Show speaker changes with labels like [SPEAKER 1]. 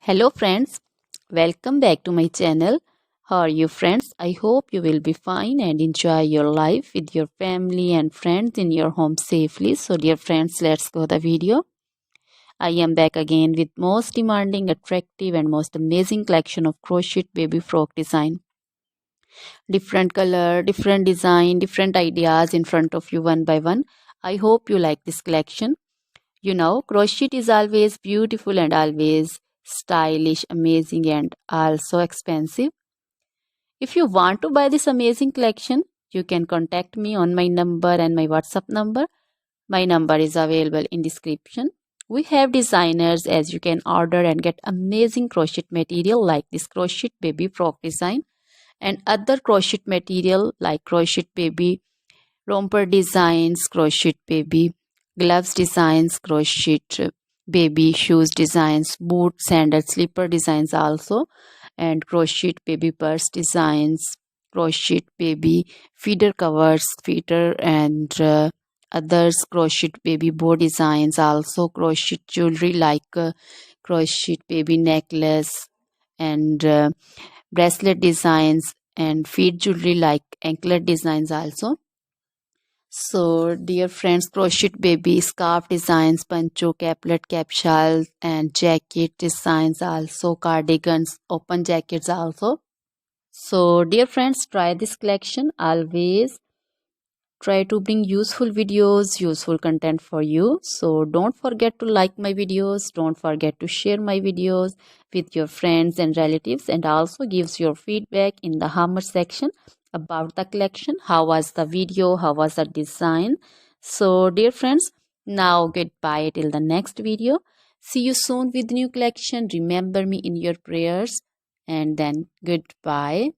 [SPEAKER 1] Hello friends, welcome back to my channel. How are you friends? I hope you will be fine and enjoy your life with your family and friends in your home safely. So dear friends, let's go the video. I am back again with most demanding, attractive and most amazing collection of crochet baby frock design. Different color, different design, different ideas in front of you one by one. I hope you like this collection. You know, crochet is always beautiful and always stylish, amazing, and also expensive. If you want to buy this amazing collection, you can contact me on my number and my WhatsApp number. My number is available in description. We have designers as you can order and get amazing crochet material like this crochet baby frock design and other crochet material like crochet baby romper designs, crochet baby gloves designs, crochet baby shoes designs, boot, sandal, slipper designs also, and crochet baby purse designs, crochet baby feeder covers, feeder and others, crochet baby bow designs also, crochet jewelry like crochet baby necklace and bracelet designs and feet jewelry like anklet designs also. So, dear friends, crochet baby scarf designs, pancho, caplet, capsule, and jacket designs also, cardigans, open jackets also. So, dear friends, try this collection. Always try to bring useful videos, useful content for you. So, don't forget to like my videos. Don't forget to share my videos with your friends and relatives, and also gives your feedback in the hammer section about the collection. How was the video? How was the design? So, dear friends, now goodbye till the next video. See you soon with new collection. Remember me in your prayers, and then goodbye.